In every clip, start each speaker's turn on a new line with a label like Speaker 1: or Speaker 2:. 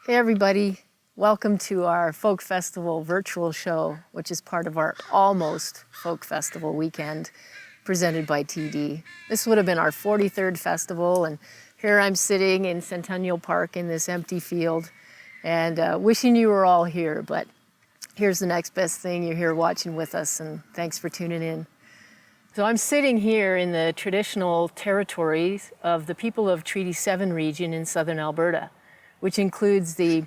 Speaker 1: Hey everybody, welcome to our Folk Festival virtual show, which is part of our almost Folk Festival weekend presented by TD. This would have been our 43rd festival, and here I'm sitting in Centennial Park in this empty field and wishing you were all here, but here's the next best thing, you're here watching with us, and thanks for tuning in. So I'm sitting here in the traditional territories of the people of Treaty 7 region in southern Alberta, which includes the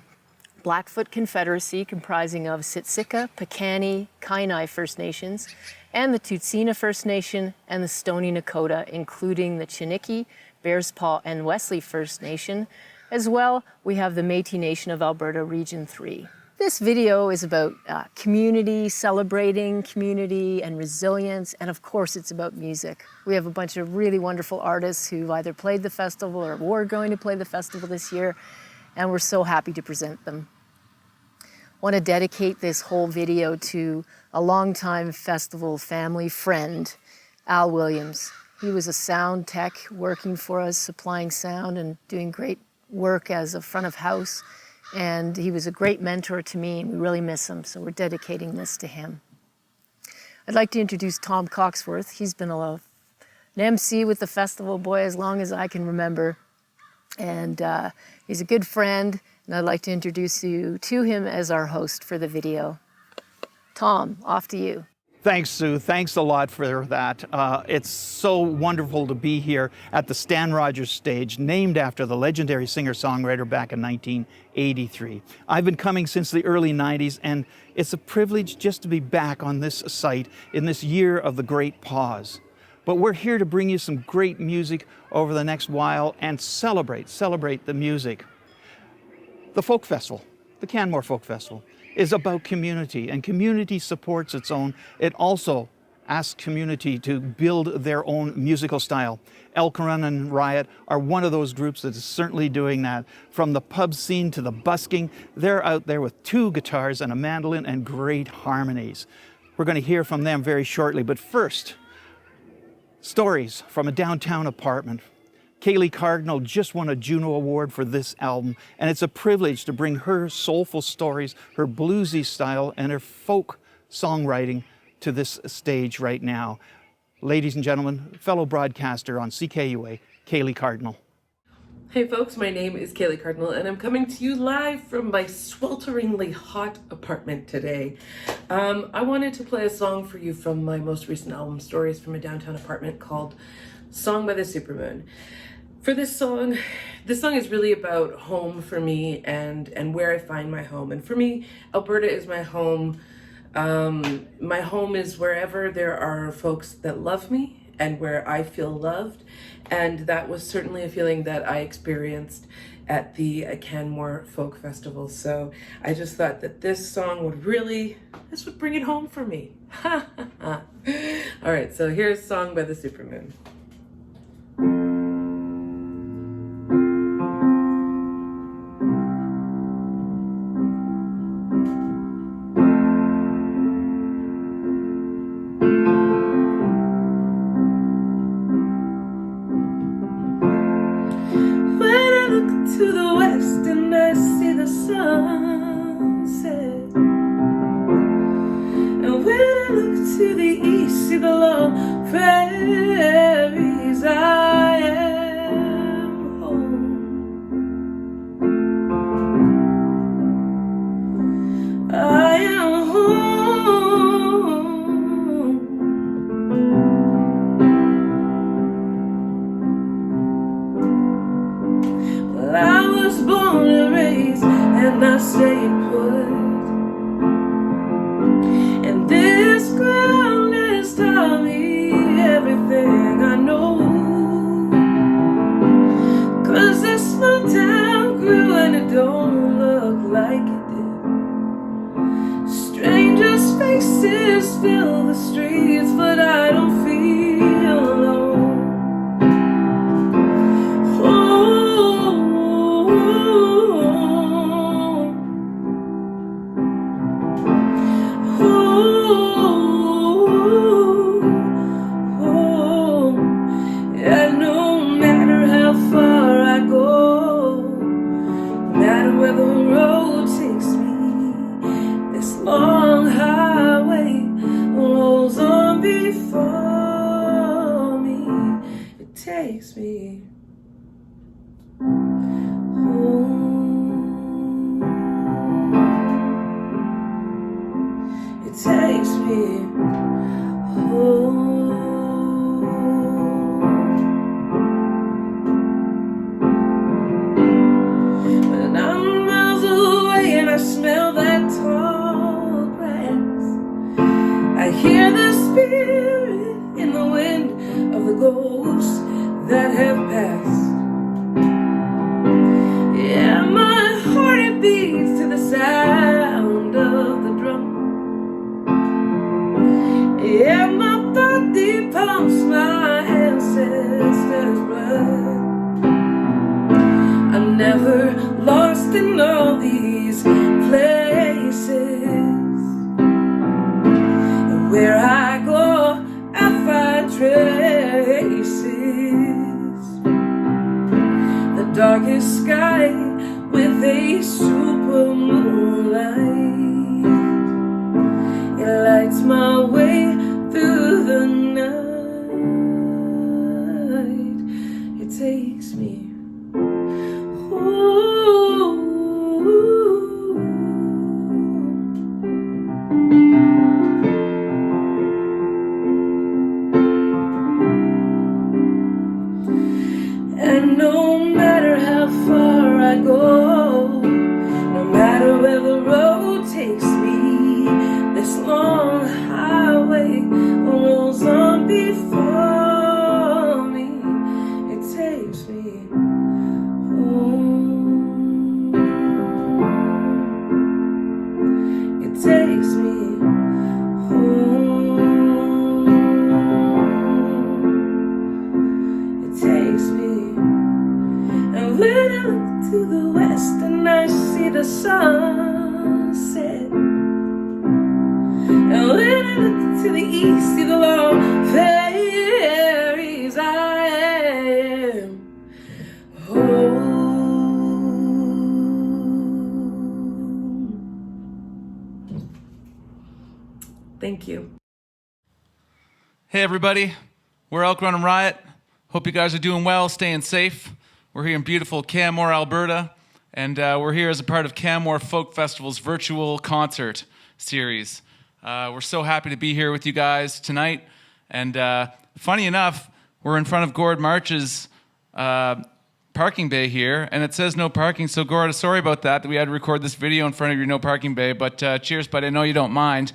Speaker 1: Blackfoot Confederacy comprising of Siksika, Piikani, Kainai First Nations, and the Tsuut'ina First Nation and the Stoney Nakoda, including the Chiniki, Bears Paw, and Wesley First Nation. As well, we have the Métis Nation of Alberta Region 3. This video is about community, celebrating community and resilience, and of course it's about music. We have a bunch of really wonderful artists who either played the festival or were going to play the festival this year, and we're so happy to present them. I want to dedicate this whole video to a longtime festival family friend, Al Williams. He was a sound tech working for us, supplying sound and doing great work as a front of house. And he was a great mentor to me, and we really miss him, so we're dedicating this to him. I'd like to introduce Tom Coxworth. He's been an MC with the festival, boy, as long as I can remember. And he's a good friend, and I'd like to introduce you to him as our host for the video. Tom, off to you.
Speaker 2: Thanks, Sue. Thanks a lot for that. It's so wonderful to be here at the Stan Rogers stage, named after the legendary singer-songwriter back in 1983. I've been coming since the early 90s, and it's a privilege just to be back on this site in this year of the great PAWS. But we're here to bring you some great music over the next while and celebrate the music. The Folk Festival, the Canmore Folk Festival, is about community, and community supports its own. It also asks community to build their own musical style. Elk Run Riot are one of those groups that is certainly doing that. From the pub scene to the busking, they're out there with 2 guitars and a mandolin and great harmonies. We're going to hear from them very shortly, but first, stories from a downtown apartment. Celeigh Cardinal just won a Juno Award for this album, and it's a privilege to bring her soulful stories, her bluesy style, and her folk songwriting to this stage right now. Ladies and gentlemen, fellow broadcaster on CKUA, Celeigh Cardinal.
Speaker 3: Hey folks, my name is Celeigh Cardinal, and I'm coming to you live from my swelteringly hot apartment today. I wanted to play a song for you from my most recent album, Stories from a Downtown Apartment, called Song by the Supermoon. For this song is really about home for me and where I find my home. And for me, Alberta is my home. My home is wherever there are folks that love me and where I feel loved. And that was certainly a feeling that I experienced at the Canmore Folk Festival. So I just thought that this song would bring it home for me. All right, so here's Song by the Supermoon. To the west and I see the sunset, and when I look to the east, see the long prairies. I am home. I am home. I was born and raised, and I stayed put. And this ground has taught me everything I know. 'Cause this small town grew and it don't look like it did. Strangers' faces fill the streets, but I don't feel alone. takes me home. It takes me home. When I'm miles away and I smell that tall grass, I hear the spirit in the wind of the ghosts that have passed. Yeah, my heart it beats to the sound of the drum. Yeah, my body pumps my ancestors' blood. I'm never lost in all these places. And where I go, I find traces. The darkest sky with a super moonlight. It lights my way through the night. It takes me home. And no matter how far I go, no matter where the road takes me, this long highway rolls on before me. It takes me home. It takes me home. It takes me. And when I look to the west and I see the sunset, and when I look to the east, see the long ferries, I am home. Thank you.
Speaker 4: Hey everybody, we're Elk Run Riot. Hope you guys are doing well, staying safe. We're here in beautiful Canmore, Alberta, and we're here as a part of Canmore Folk Festival's virtual concert series. We're so happy to be here with you guys tonight, and funny enough, we're in front of Gord March's parking bay here, and it says no parking, so Gord, sorry about that we had to record this video in front of your no parking bay, but cheers, but I know you don't mind.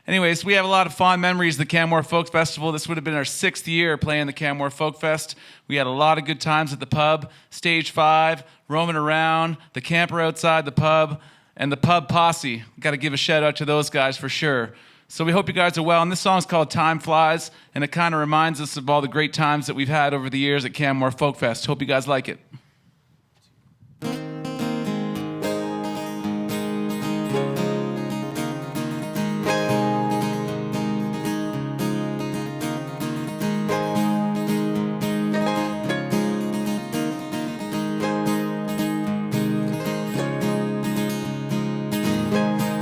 Speaker 4: Anyways, we have a lot of fond memories of the Canmore Folk Festival. This would have been our 6th year playing the Canmore Folk Fest. We had a lot of good times at the pub, Stage 5, roaming around, the camper outside the pub, and the pub posse. Got to give a shout out to those guys for sure. So we hope you guys are well. And this song's called Time Flies, and it kind of reminds us of all the great times that we've had over the years at Canmore Folk Fest. Hope you guys like it.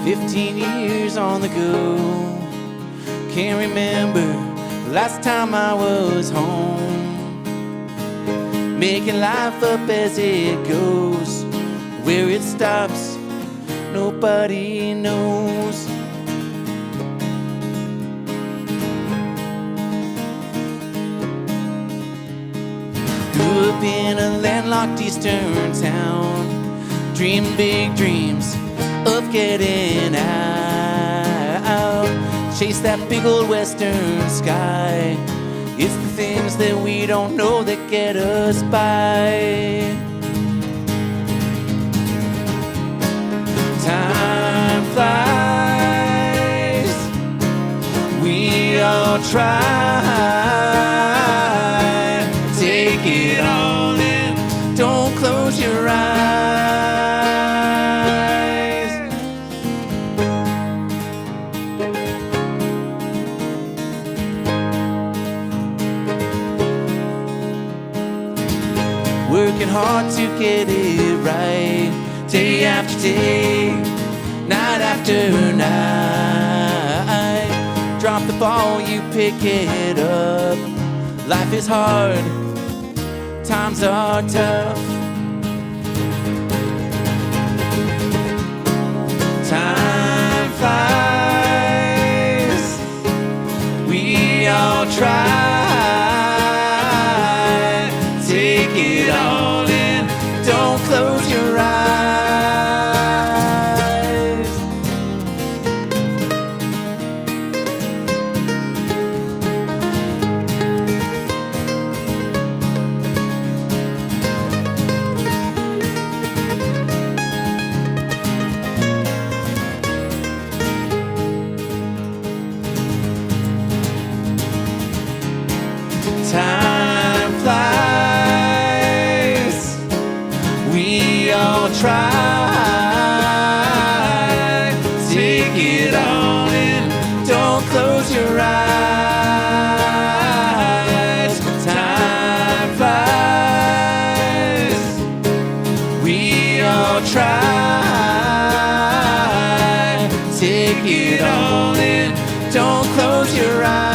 Speaker 5: 15 years on the go. Can't remember the last time I was home. Making life up as it goes. Where it stops, nobody knows. Grew up in a landlocked eastern town, dreamed big dreams of getting out. Chase that big old western sky. It's the things that we don't know that get us by. Time flies, we all try. Take it all in, don't close your eyes. Working hard to get it right, day after day, night after night. Drop the ball, you pick it up. Life is hard, times are tough. Time flies, we all try. Take it all in, don't close your eyes. Time flies, we all try. Take it all in, don't close your eyes. Time flies, we all try. Take it all in, don't close your eyes.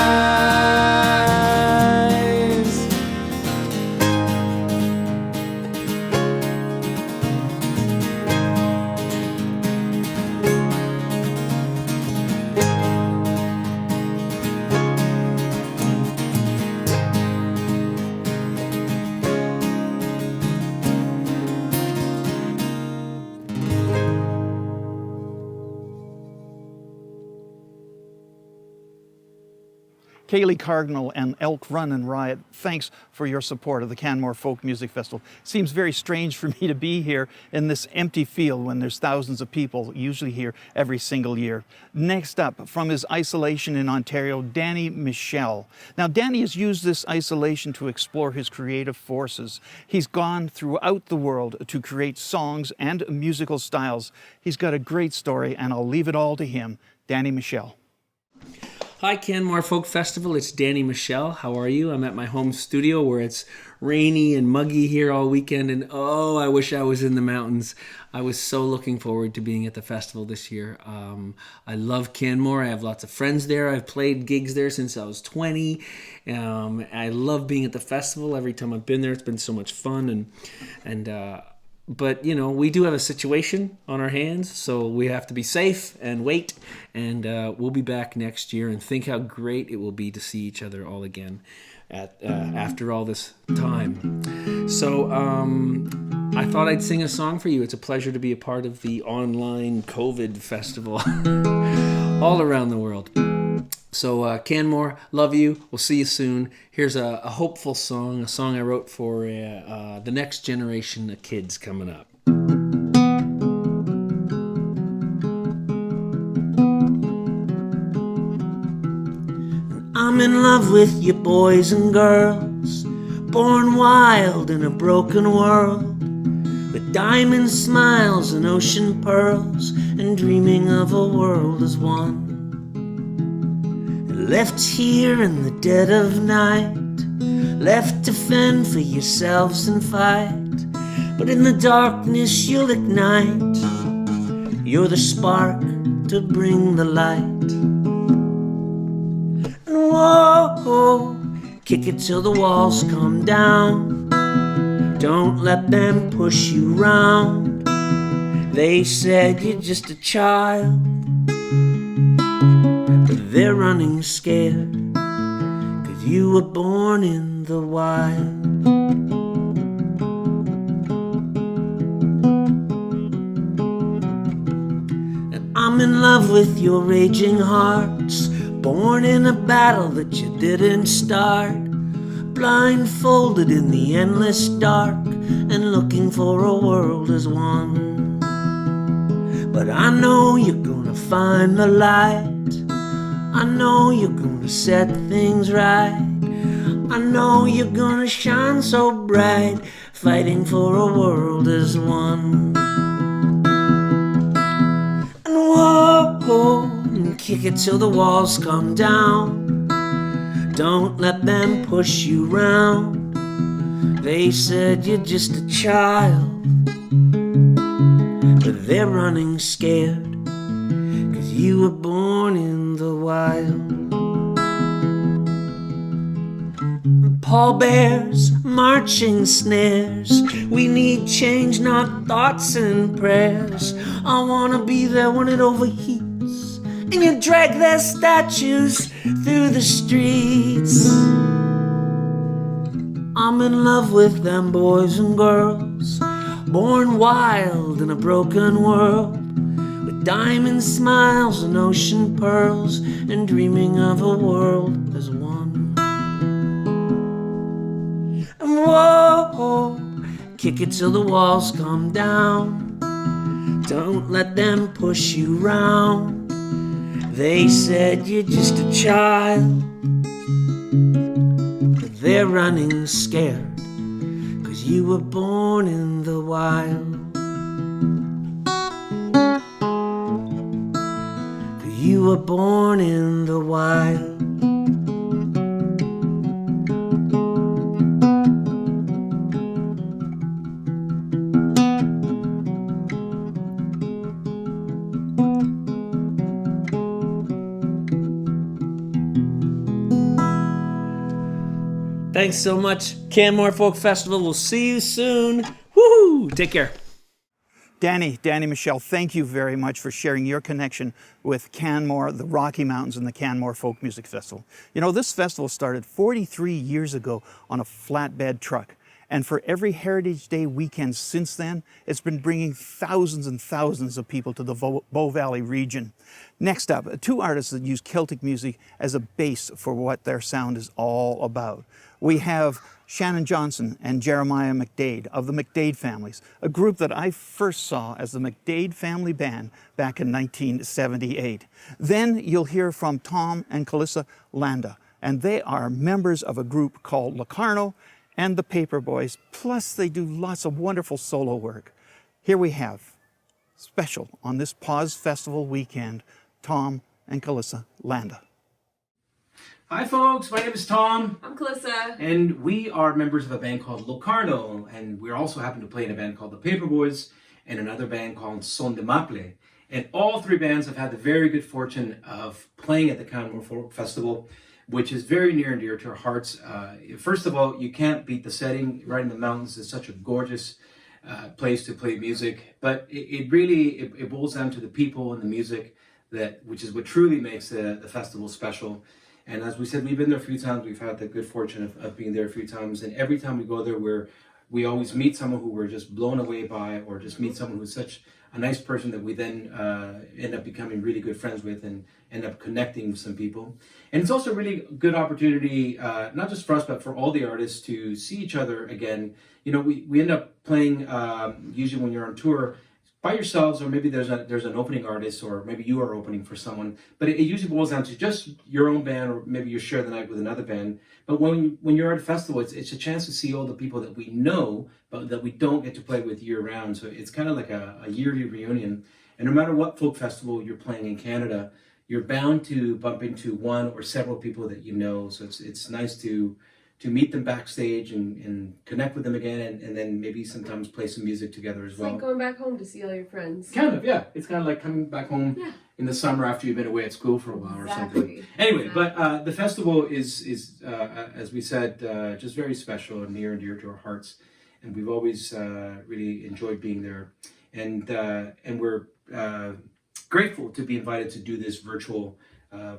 Speaker 2: Celeigh Cardinal and Elk Run Riot, thanks for your support of the Canmore Folk Music Festival. Seems very strange for me to be here in this empty field when there's thousands of people usually here every single year. Next up, from his isolation in Ontario, Michel. Now, Danny has used this isolation to explore his creative forces. He's gone throughout the world to create songs and musical styles. He's got a great story, and I'll leave it all to him. Michel.
Speaker 6: Hi, Canmore Folk Festival. It's Michel. How are you? I'm at my home studio where it's rainy and muggy here all weekend, and oh, I wish I was in the mountains. I was so looking forward to being at the festival this year. I love Canmore. I have lots of friends there. I've played gigs there since I was 20. I love being at the festival. Every time I've been there, it's been so much fun, but, you know, we do have a situation on our hands, so we have to be safe and wait, and we'll be back next year, and think how great it will be to see each other all again after all this time. So I thought I'd sing a song for you. It's a pleasure to be a part of the online COVID festival all around the world. So Canmore, love you. We'll see you soon. Here's a hopeful song, a song I wrote for the next generation of kids coming up. I'm in love with you boys and girls, born wild in a broken world, with diamond smiles and ocean pearls, and dreaming of a world as one. Left here in the dead of night, left to fend for yourselves and fight, but in the darkness you'll ignite. You're the spark to bring the light. And whoa, kick it till the walls come down. Don't let them push you round. They said you're just a child, they're running scared, 'cause you were born in the wild. And I'm in love with your raging hearts, born in a battle that you didn't start, blindfolded in the endless dark, and looking for a world as one. But I know you're gonna find the light, I know you're gonna set things right, I know you're gonna shine so bright, fighting for a world as one. And whoa, and kick it till the walls come down. Don't let them push you round. They said you're just a child, but they're running scared, 'cause you were born in the wild. pallbearers, marching snares. We need change, not thoughts and prayers. I wanna be there when it overheats and you drag their statues through the streets. I'm in love with them boys and girls, born wild in a broken world, with diamond smiles and ocean pearls, and dreaming of a world as one. And whoa, kick it till the walls come down. Don't let them push you round. They said you're just a child, but they're running scared, 'cause you were born in the wild. 'Cause you were born in the wild. Thanks so much, Canmore Folk Festival. We'll see you soon. Woohoo! Take care.
Speaker 2: Danny, Michel, thank you very much for sharing your connection with Canmore, the Rocky Mountains, and the Canmore Folk Music Festival. You know, this festival started 43 years ago on a flatbed truck. And for every Heritage Day weekend since then, it's been bringing thousands and thousands of people to the Bow Valley region. Next up, two artists that use Celtic music as a base for what their sound is all about. We have Shannon Johnson and Jeremiah McDade of the McDade Families, a group that I first saw as the McDade Family Band back in 1978. Then you'll hear from Tom and Calissa Landa, and they are members of a group called Locarno and the Paperboys, plus they do lots of wonderful solo work. Here we have, special on this PAWS Festival weekend, Tom and Calissa Landa.
Speaker 7: Hi folks, my name is Tom.
Speaker 8: I'm Calissa.
Speaker 7: And we are members of a band called Locarno, and we also happen to play in a band called the Paperboys and another band called Son de Maple. And all three bands have had the very good fortune of playing at the Canmore Folk Festival, which is very near and dear to our hearts. First of all, you can't beat the setting. Right in the mountains, it's such a gorgeous place to play music. But it really boils down to the people and the music, which is what truly makes the festival special. And as we said, we've been there a few times. We've had the good fortune of being there a few times. And every time we go there, we always meet someone who we're just blown away by, or just meet someone who's such a nice person that we then end up becoming really good friends with and end up connecting with some people. And it's also a really good opportunity, not just for us, but for all the artists to see each other again. You know, we end up playing, usually when you're on tour, by yourselves, or maybe there's an opening artist, or maybe you are opening for someone. But it usually boils down to just your own band, or maybe you share the night with another band. But when you're at a festival, it's a chance to see all the people that we know, but that we don't get to play with year round. So it's kind of like a yearly reunion. And no matter what folk festival you're playing in Canada, you're bound to bump into one or several people that you know. So it's nice to meet them backstage and connect with them again, and then maybe sometimes play some music together as well.
Speaker 8: It's like going back home to see all your friends.
Speaker 7: Kind of, yeah. It's kind of like coming back home in the summer after you've been away at school for a while or something. Anyway, but the festival is as we said, just very special and near and dear to our hearts. And we've always really enjoyed being there. And we're grateful to be invited to do this virtual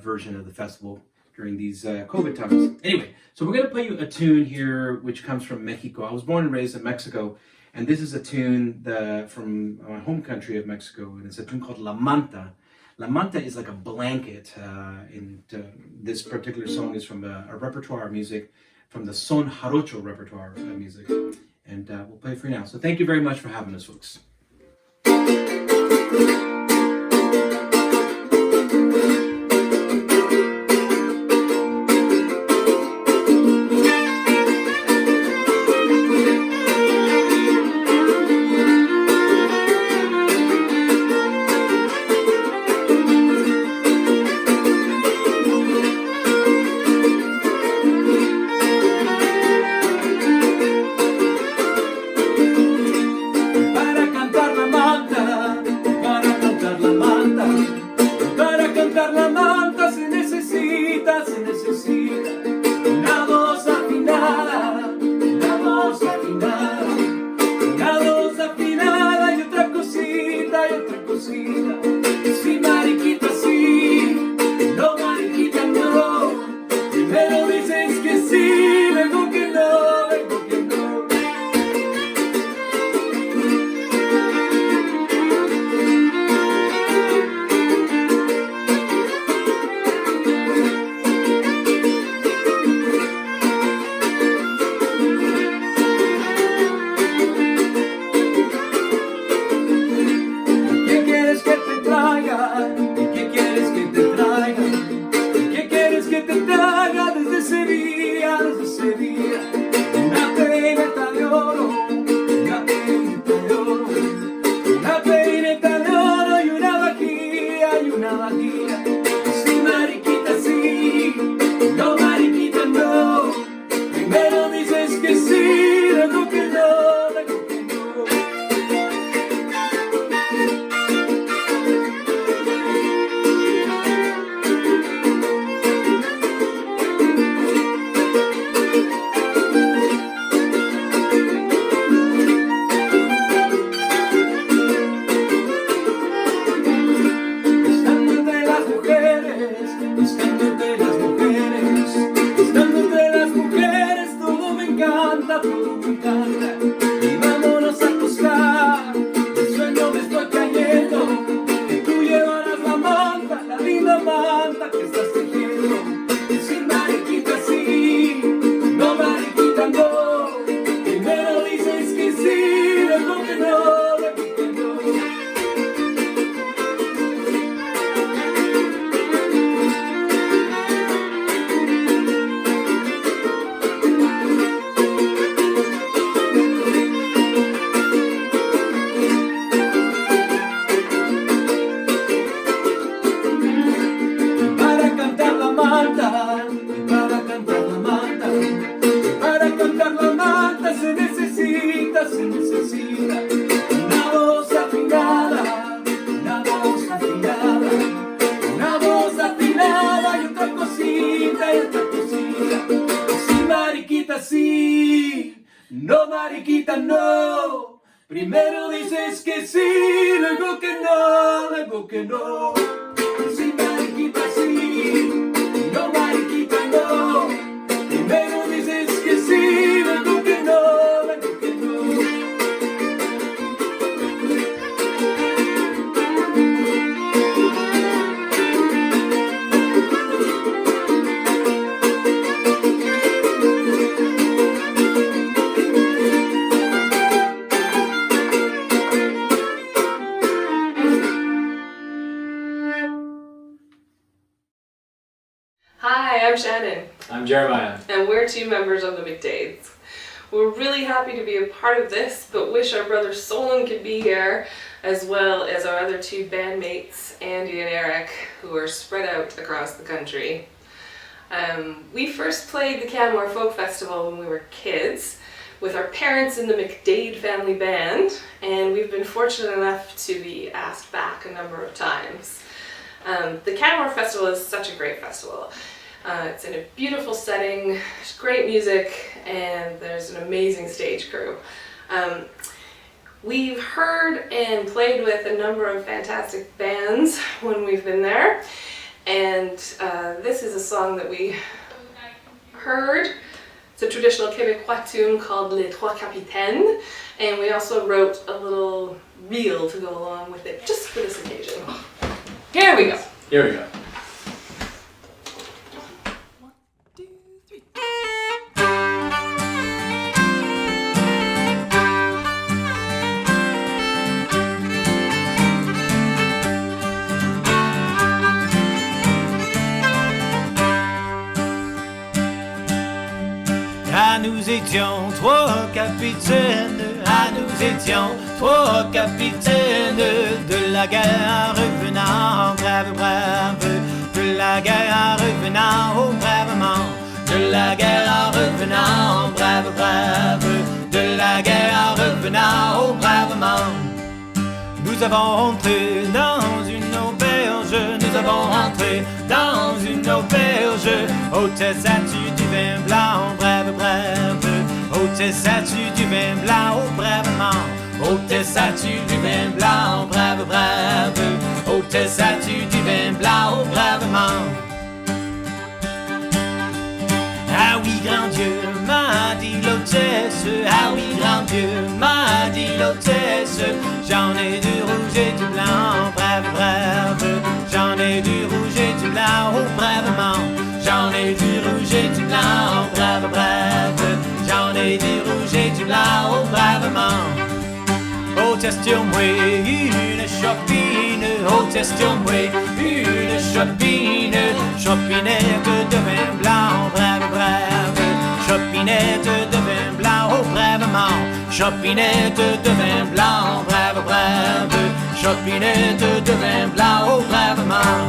Speaker 7: version of the festival during these COVID times. Anyway, so we're going to play you a tune here which comes from Mexico. I was born and raised in Mexico, and this is a tune from my home country of Mexico, and it's a tune called La Manta. La Manta is like a blanket, and this particular song is from a repertoire of music from the Son Jarocho repertoire of music, and we'll play it for you now. So thank you very much for having us, folks.
Speaker 5: Para cantar no, le goût que no. Para cantar la mata, para cantar la mata, para cantar la mata se necesita una voz afinada, una voz afinada, una voz afinada y otra cosita, y otra cosita. Sí, mariquita, sí, no, mariquita, no. Primero dices que sí, luego que no, luego que no. Sí, mariquita, sí, no, mariquita, no. Primero dices que sí, luego que no, luego que no.
Speaker 8: Hi, I'm Shannon,
Speaker 9: I'm Jeremiah.
Speaker 8: and we're two members of the McDades. We're really happy to be a part of this, but wish our brother Solon could be here, as well as our other two bandmates, Andy and Eric, who are spread out across the country. We first played the Canmore Folk Festival when we were kids, with our parents in the McDade family band, and we've been fortunate enough to be asked back a number of times. The Canmore Festival is such a great festival. It's in a beautiful setting, there's great music, and there's an amazing stage crew. We've heard and played with a number of fantastic bands when we've been there, and this is a song that we heard. It's a traditional Québécois tune called Les Trois Capitaines, and we also wrote a little reel to go along with it just for this occasion. Here we go.
Speaker 9: Here we go.
Speaker 5: Ah, nous étions trois capitaines, ah, nous étions trois capitaines de la guerre revenant, brave, brave, de la guerre revenant, oh, bravement, de la guerre revenant, brave, brave, de la guerre revenant, oh, bravement. Nous avons entré dans une auberge, nous avons entré dans une auberge. Hôtesse, as-tu du vin blanc, brave, brave. Hôtesse, as-tu du vin blanc, oh, bravement. Hôtesse, as-tu du vin blanc, brave, brave. Hôtesse, as-tu du vin blanc, oh, bravement. Ah oui, grand Dieu, m'a dit l'hôtesse. Ah oui, grand Dieu, m'a dit l'hôtesse. J'en ai du rouge et du blanc, brave, brave. J'en ai du rouge et du blanc, oh, bravement. J'en ai du rouge et du blanc, brave, brave. J'en ai du rouge et du blanc, oh, bravement. Hôtesse, tire-moi une chopine. Hôtesse, tire-moi une chopine. Chopinette de vin blanc, brave, brave. Chopinette de vin blanc, oh, bravement. Chopinette de vin blanc, brave, brave. Chopinette de vin blanc, oh, bravement.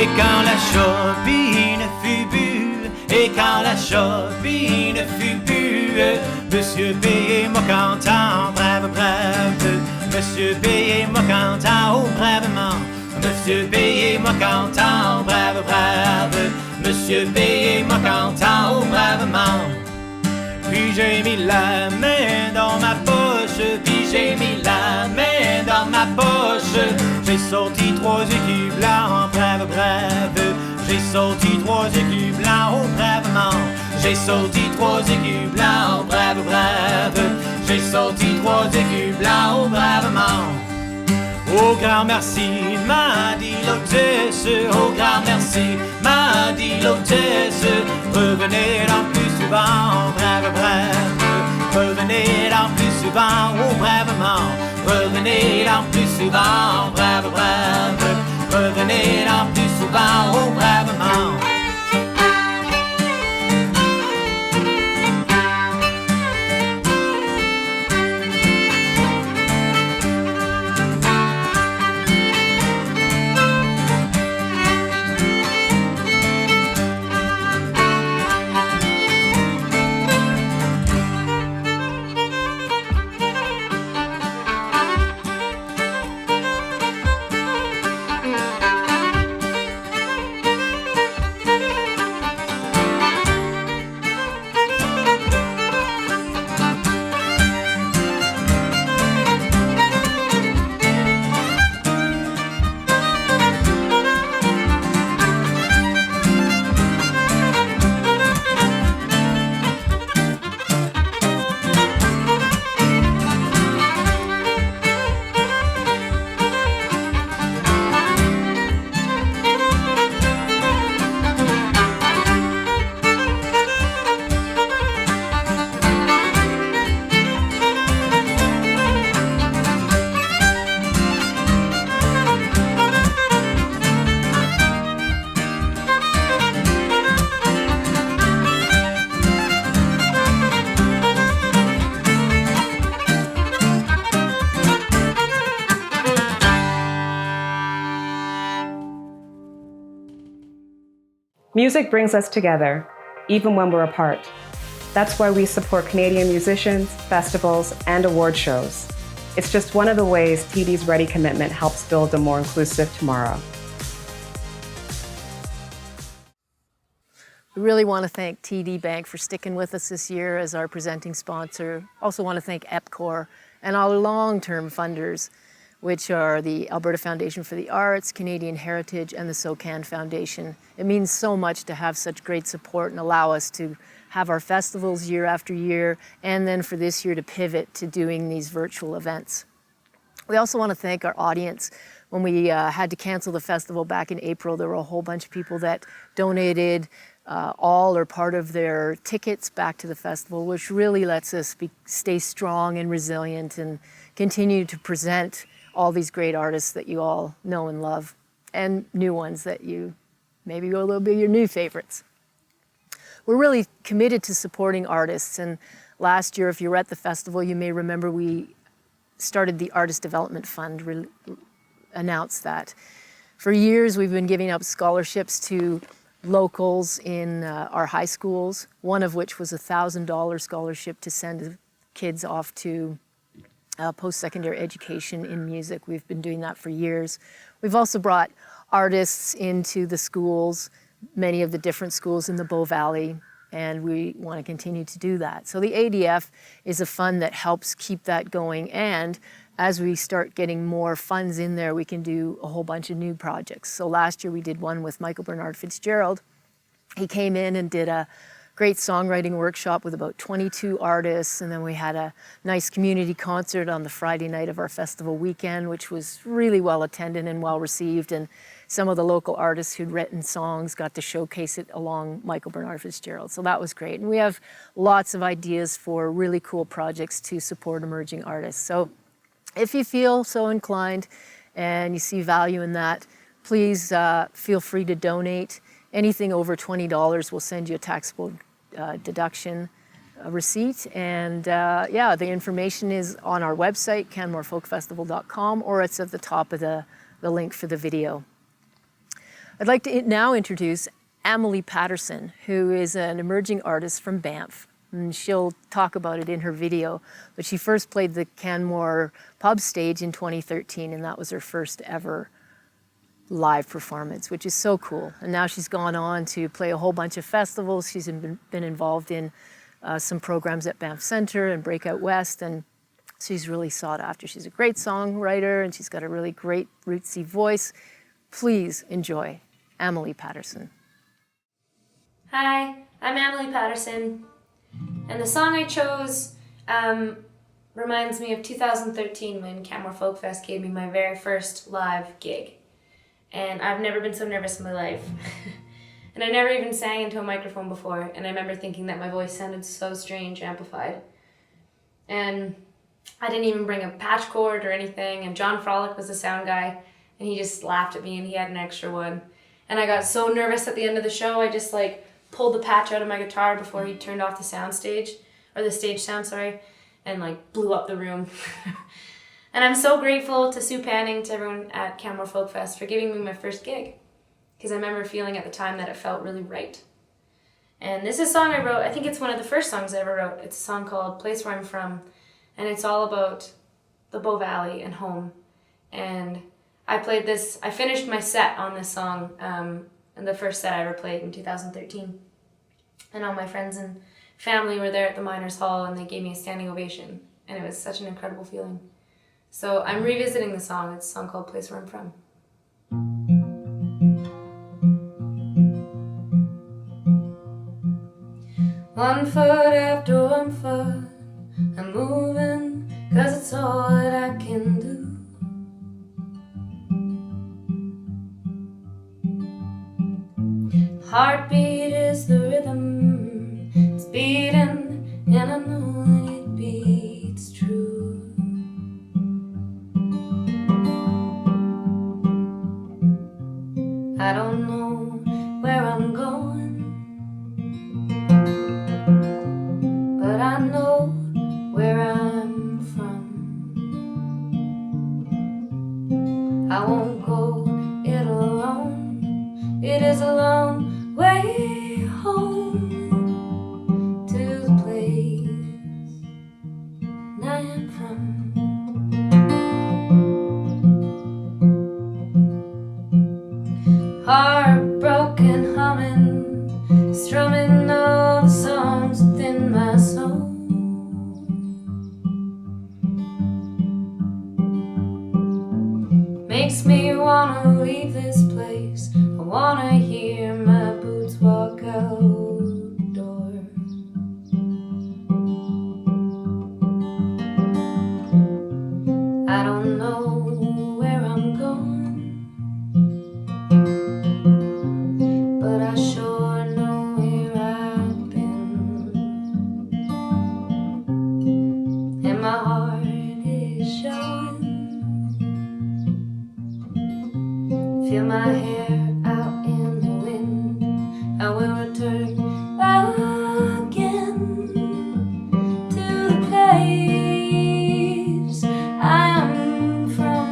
Speaker 5: Et quand la chopine fut bue, et quand la chopine fut bue, Monsieur B est moquantant, brave, brave. Monsieur B est moquantant, oh, bravement. Monsieur, payez-moi content, brave, brave. Monsieur, payez-moi content, oh, bravement. Puis j'ai mis la main dans ma poche, puis j'ai mis la main dans ma poche. J'ai sorti 3 écus blancs, brave, brave. J'ai sorti 3 écus blancs, oh, bravement. J'ai sorti 3 écus blancs, brave, brave. J'ai sorti 3 écus blancs, oh, bravement. Oh, grand merci, m'a dit l'hôtesse. Oh, grand merci, m'a dit l'hôtesse. Revenez en plus souvent, brave, brave. Revenez en plus souvent, oh, bravement. Revenez en plus souvent, brave, brave. Revenez en plus souvent, oh, bravement.
Speaker 9: Music brings us together, even when we're apart. That's why we support Canadian musicians, festivals, and award shows. It's just one of the ways TD's Ready commitment helps build a more inclusive tomorrow.
Speaker 1: We really want to thank TD Bank for sticking with us this year as our presenting sponsor. Also want to thank EPCOR and our long-term funders, which are the Alberta Foundation for the Arts, Canadian Heritage, and the SOCAN Foundation. It means so much to have such great support and allow us to have our festivals year after year, and then for this year to pivot to doing these virtual events. We also want to thank our audience. When we had to cancel the festival back in April, there were a whole bunch of people that donated all or part of their tickets back to the festival, which really lets us stay strong and resilient and continue to present all these great artists that you all know and love, and new ones that you maybe will be your new favorites. We're really committed to supporting artists, and last year, if you were at the festival, you may remember we started the Artist Development Fund, announced that. For years, we've been giving out scholarships to locals in our high schools, one of which was a $1,000 scholarship to send kids off to post-secondary education in music. We've been doing that for years. We've also brought artists into the schools, many of the different schools in the Bow Valley, and we want to continue to do that. So the ADF is a fund that helps keep that going, and as we start getting more funds in there, we can do a whole bunch of new projects. So last year we did one with Michael Bernard Fitzgerald. He came in and did a great songwriting workshop with about 22 artists, and then we had a nice community concert on the Friday night of our festival weekend, which was really well attended and well received, and some of the local artists who'd written songs got to showcase it along Michael Bernard Fitzgerald, so that was great. And we have lots of ideas for really cool projects to support emerging artists. So if you feel so inclined and you see value in that, please feel free to donate. Anything over $20, we'll send you a taxable deduction receipt. And yeah, the information is on our website, canmorefolkfestival.com, or it's at the top of the link for the video. I'd like to now introduce Amelie Patterson, who is an emerging artist from Banff. And she'll talk about it in her video, but she first played the Canmore pub stage in 2013, and that was her first ever live performance, which is so cool. And now she's gone on to play a whole bunch of festivals. She's been involved in some programs at Banff Center and Breakout West, and she's really sought after. She's a great songwriter, and she's got a really great rootsy voice. Please enjoy Amelie Patterson.
Speaker 10: Hi, I'm Amelie Patterson, and the song I chose reminds me of 2013 when Canmore Folk Fest gave me my very first live gig. And I've never been so nervous in my life. And I never even sang into a microphone before, and I remember thinking that my voice sounded so strange, amplified. And I didn't even bring a patch cord or anything, and John Frolic was the sound guy, and he just laughed at me, and he had an extra one. And I got so nervous at the end of the show, I just pulled the patch out of my guitar before he turned off the sound stage, or the stage sound, sorry, and blew up the room. And I'm so grateful to Sue Panning, to everyone at Canmore Folk Fest for giving me my first gig, because I remember feeling at the time that it felt really right. And this is a song I wrote, I think it's one of the first songs I ever wrote. It's a song called Place Where I'm From, and it's all about the Bow Valley and home. And I finished my set on this song, and the first set I ever played in 2013. And all my friends and family were there at the Miners Hall, and they gave me a standing ovation, and it was such an incredible feeling. So I'm revisiting the song. It's a song called Place Where I'm From. One foot after one foot, I'm moving, 'cause it's all that I can do. Heartbeat is the rhythm, it's beating, and I know that it beats true. I don't know where I'm going, but I know where I'm from. I won't go it alone, it is a long way home to the place I am from. Heartbroken humming, strumming all the songs within my soul. Makes me wanna leave this place. I wanna hear my boots walk out the door. I don't know where I'm going, but I sure know where I've been. And my heart is showing. Feel my hair out in the wind. I will return again to the place I am from.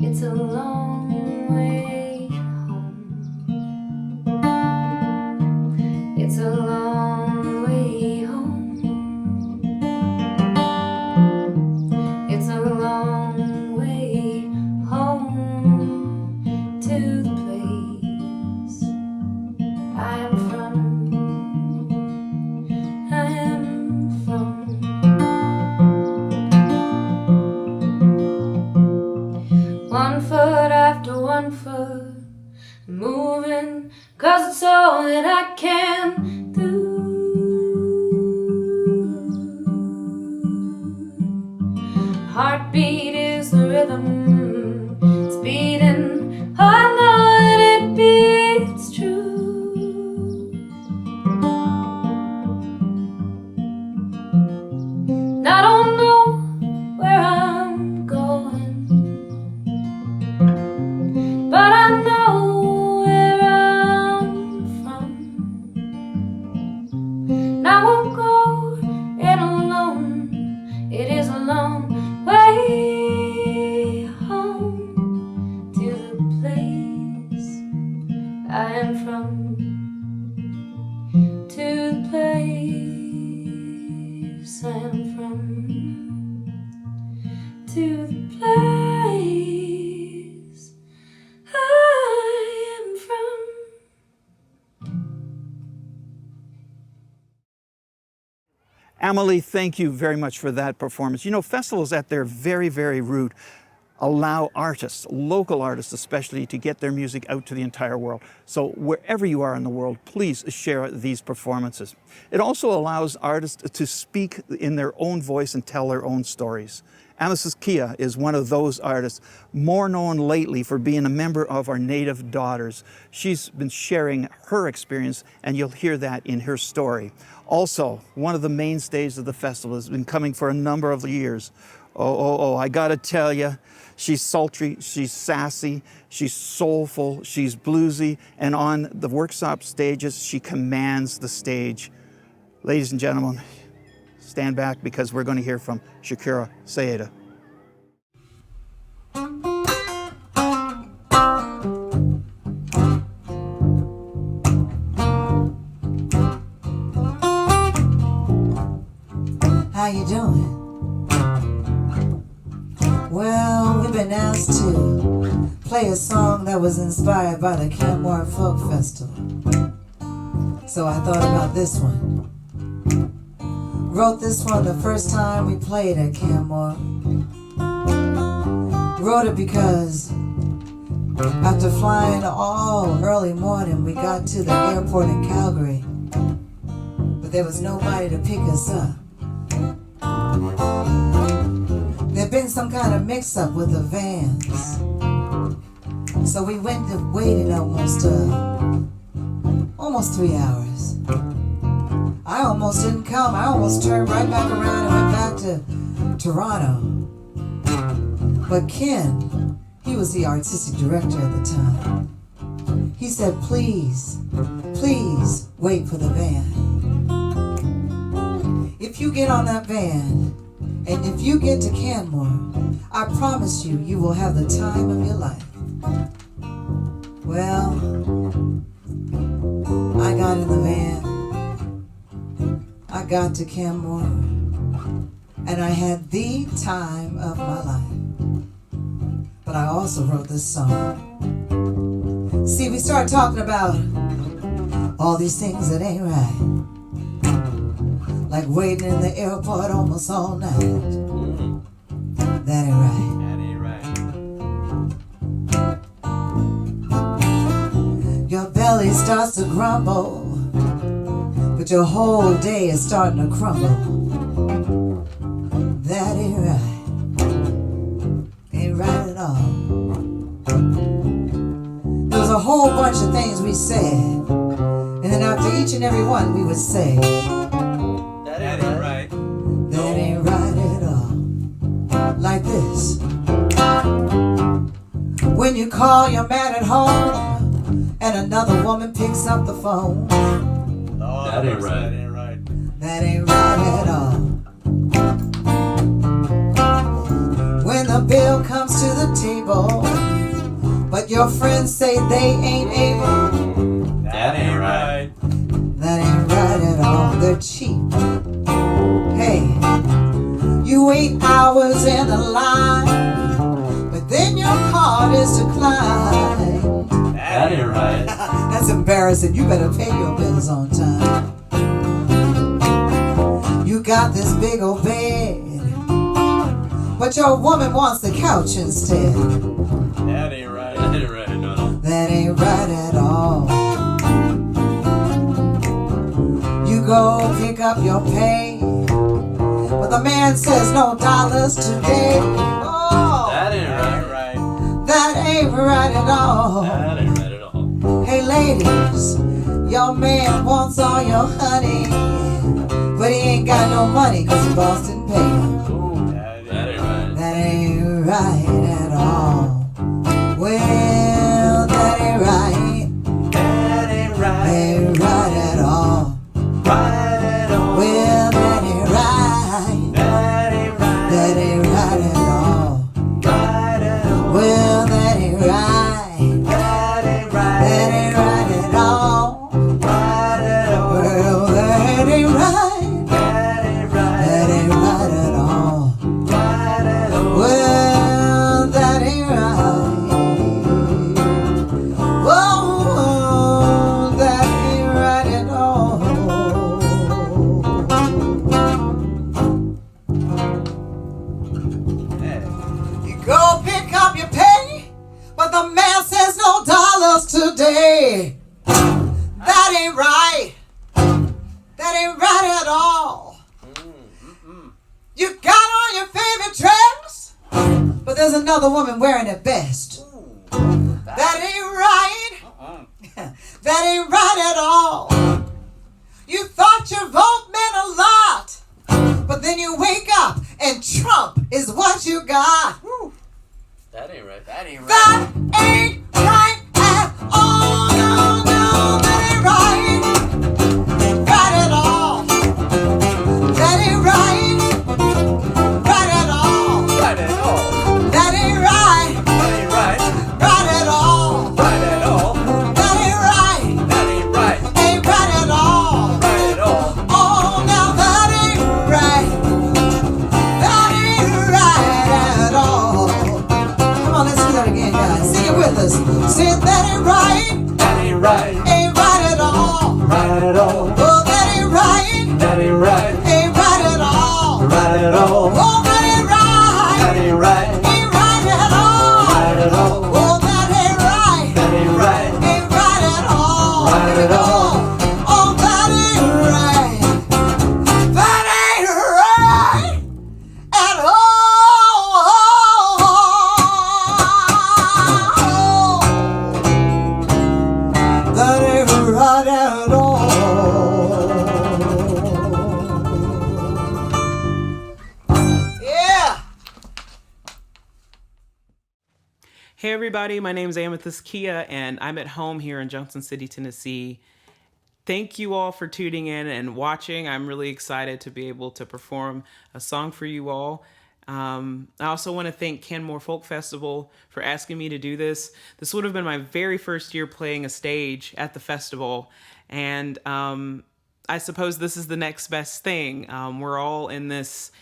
Speaker 10: It's a long way home. It's a long way home. It's a long way home to the place I am from. I am from. One foot after one foot, moving, 'cause it's all that I can do. Heartbeat is the rhythm, it's beating, I know that it beats true. I don't know where I'm going, but I know where I'm from. And I won't go it alone, it is a long way home to the place
Speaker 2: Amelie, thank you very much for that performance. You know, festivals at their very, very root allow artists, local artists especially, to get their music out to the entire world. So wherever you are in the world, please share these performances. It also allows artists to speak in their own voice and tell their own stories. Amythyst Kiah is one of those artists, more known lately for being a member of our Native Daughters. She's been sharing her experience, and you'll hear that in her story. Also, one of the mainstays of the festival has been coming for a number of years. I gotta tell you, she's sultry, she's sassy, she's soulful, she's bluesy, and on the workshop stages, she commands the stage. Ladies and gentlemen, stand back because we're going to hear from Shakura S'Aida.
Speaker 11: How you doing? Well, we've been asked to play a song that was inspired by the Canmore Folk Festival. So I thought about this one. Wrote this one the first time we played at Canmore. Wrote it because after flying all early morning, we got to the airport in Calgary, but there was nobody to pick us up. There'd been some kind of mix-up with the vans, so we waited almost 3 hours. I almost didn't come. I almost turned right back around and went back to Toronto. But Ken, he was the artistic director at the time. He said, please wait for the van. If you get on that van, and if you get to Canmore, I promise you, you will have the time of your life. Well, I got in the van. I got to Canmore, and I had the time of my life. But I also wrote this song. See, we started talking about all these things that ain't right, like waiting in the airport almost all night. That ain't right. Your belly starts to grumble, but your whole day is starting to crumble. That ain't right. Ain't right at all. There was a whole bunch of things we said, and then after each and every one we would say, that ain't right. That ain't right at all. Like this. When you call your man at home, and another woman picks up the phone.
Speaker 5: That ain't right.
Speaker 11: That ain't right at all. When the bill comes to the table, but your friends say they ain't able.
Speaker 5: That ain't right.
Speaker 11: That ain't right at all. They're cheap. Hey, you wait hours in a line, but then your card is declined.
Speaker 5: That ain't right.
Speaker 11: That's embarrassing. You better pay your bills on time. You got this big old bed, but your woman wants the couch instead.
Speaker 5: That ain't right. That ain't right. No.
Speaker 11: That ain't right at all. You go pick up your pay, but the man says no dollars today. Oh,
Speaker 5: That ain't right.
Speaker 11: that ain't right at all.
Speaker 5: That ain't right at all.
Speaker 11: Hey ladies, your man wants all your honey, but he ain't got no money cause the boss didn't pay him.
Speaker 5: That ain't right.
Speaker 11: That ain't right at all. Well, that ain't right.
Speaker 5: That ain't right.
Speaker 11: Ain't right at all.
Speaker 5: Right at all.
Speaker 11: Well, that ain't right.
Speaker 5: That ain't right.
Speaker 11: That ain't right at all.
Speaker 5: Right at all.
Speaker 11: Well, that ain't right.
Speaker 5: That ain't right.
Speaker 11: That ain't right at all.
Speaker 5: Right at all.
Speaker 11: Well, that ain't right.
Speaker 5: That ain't right.
Speaker 11: That ain't right at all.
Speaker 5: Right at all.
Speaker 11: Well, that ain't right. Whoa, that ain't right at all. there's another woman wearing it best. That ain't right. That ain't right at all. You thought your vote meant a lot, but then you wake up and Trump is what you got.
Speaker 5: That ain't right. That ain't right.
Speaker 11: That ain't right at all. No, no, that ain't right. Right at all. That ain't right. Right at all.
Speaker 5: Right at all.
Speaker 11: That ain't right.
Speaker 5: That ain't right.
Speaker 11: Right at all.
Speaker 5: Right at all.
Speaker 11: That ain't right.
Speaker 5: That ain't right.
Speaker 11: Ain't right at all.
Speaker 5: Right at all.
Speaker 11: Oh, now that ain't right. That ain't right at all. Come on, let's do that again, guys. Sing it with us. Say that ain't right.
Speaker 5: That ain't right.
Speaker 11: Ain't right at all.
Speaker 5: Right at all.
Speaker 11: Oh, that ain't right.
Speaker 5: That ain't right.
Speaker 11: Ain't right at all.
Speaker 5: Right at all.
Speaker 11: Oh, that ain't right.
Speaker 5: That ain't right.
Speaker 11: Ain't right at all.
Speaker 5: Right at all.
Speaker 11: Oh, that ain't right.
Speaker 5: That ain't right.
Speaker 11: Ain't right at all.
Speaker 5: Right at all.
Speaker 11: Oh, that ain't right. That ain't right at all. That ain't right at all. Yeah.
Speaker 12: Hey everybody, my name is Amythyst Kiah and I'm at home here in Junction City, Tennessee. Thank you all for tuning in and watching. I'm really excited to be able to perform a song for you all. I also want to thank Canmore Folk Festival for asking me to do this. This would have been my very first year playing a stage at the festival, and I suppose this is the next best thing. We're all in this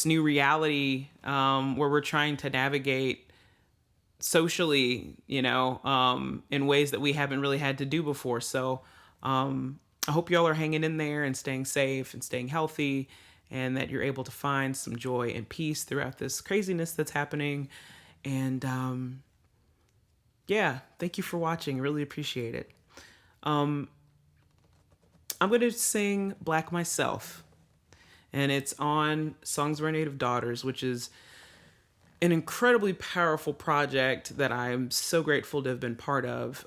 Speaker 12: new reality where we're trying to navigate socially, in ways that we haven't really had to do before. So I hope y'all are hanging in there and staying safe and staying healthy, and that you're able to find some joy and peace throughout this craziness that's happening. And yeah, thank you for watching. Really appreciate it. I'm going to sing Black Myself, and it's on Songs of Our Native Daughters, which is an incredibly powerful project that I'm so grateful to have been part of,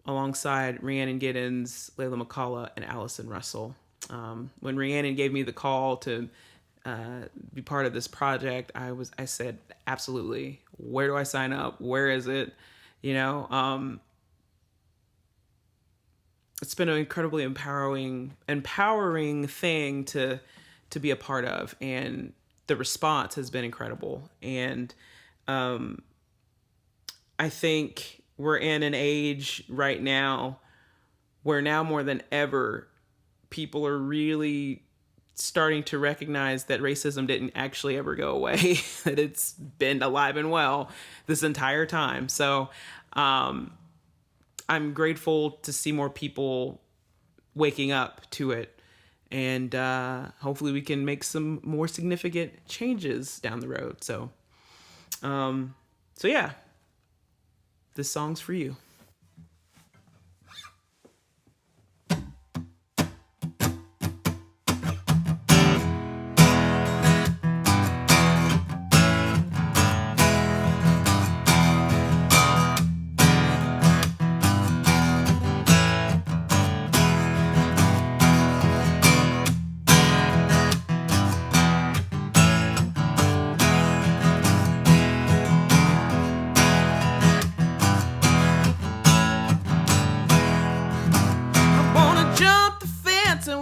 Speaker 12: alongside Rhiannon Giddens, Layla McCullough, and Allison Russell. When Rhiannon gave me the call to be part of this project, I said, absolutely. Where do I sign up? Where is it? It's been an incredibly empowering thing to be a part of, and the response has been incredible. And I think we're in an age right now where now more than ever, people are really starting to recognize that racism didn't actually ever go away, that it's been alive and well this entire time. So I'm grateful to see more people waking up to it. And hopefully we can make some more significant changes down the road. So yeah, this song's for you.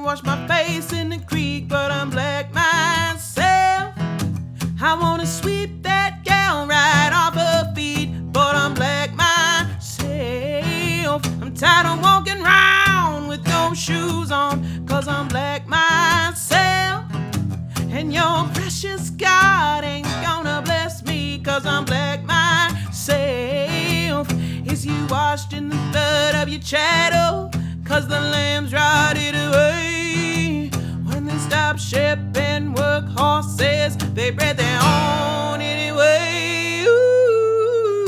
Speaker 12: Wash my face in the creek, but I'm black myself. I wanna sweep that gal right off her feet, but I'm black myself. I'm tired of walking around with no shoes on, cause I'm black myself. And your precious God ain't gonna bless me, cause I'm black myself. Is you washed in the blood of your shadow? Cause the lambs rotted away. When they stop shipping work horses, they bred their own anyway. Ooh.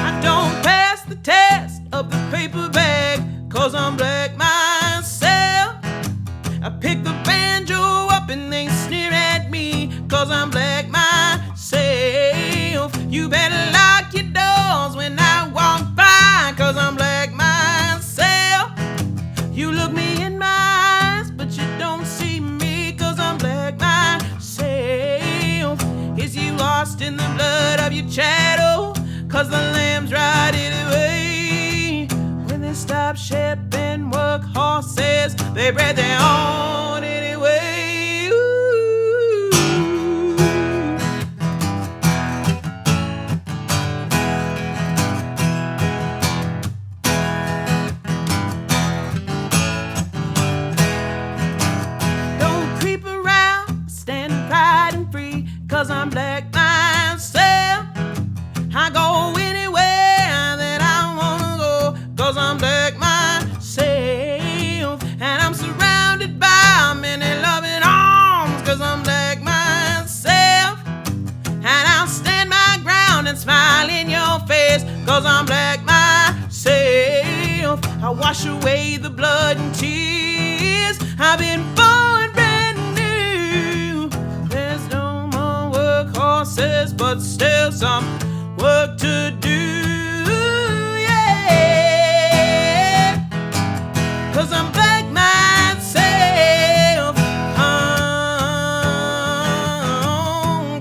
Speaker 12: I don't pass
Speaker 5: paper bag, cause I'm black myself. I pick the banjo up and they sneer at me, cause I'm black myself. You better lock your doors when I walk by, cause I'm black myself. You look me in my eyes, but you don't see me, cause I'm black myself. Is you lost in the blood of your shadow, cause the lambs ride it away. When they stop shipping work horses, they bread their own anyway. Ooh. Don't creep around, stand pride and free, cause I'm black myself. I go anywhere that I wanna go, cause I'm black myself. And I'm surrounded by many loving arms, cause I'm black myself. And I'll stand my ground and smile in your face, cause I'm black myself. I wash away the blood and tears, I've been born brand new. There's no more work horses, but still some work to do, yeah. Cause I'm black myself,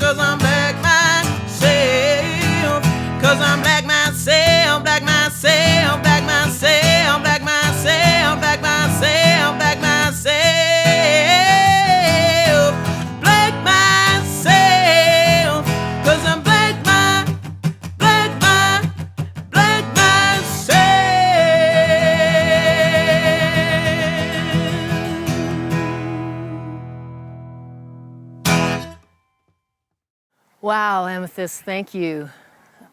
Speaker 5: cause I'm black myself, cause I'm black myself, black myself, black myself, black myself, black myself, black myself, black myself, cause I'm black myself.
Speaker 1: Wow, Amythyst, thank you.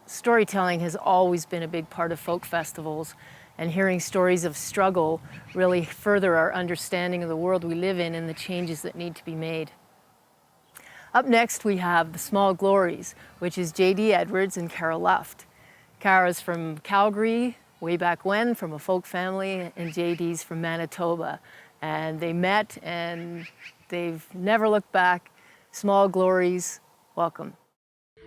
Speaker 1: Storytelling has always been a big part of folk festivals, and hearing stories of struggle really further our understanding of the world we live in and the changes that need to be made. Up next, we have the Small Glories, which is J.D. Edwards and Cara Luft. Cara's from Calgary, way back when, from a folk family, and J.D.'s from Manitoba. And they met, and they've never looked back. Small Glories, welcome.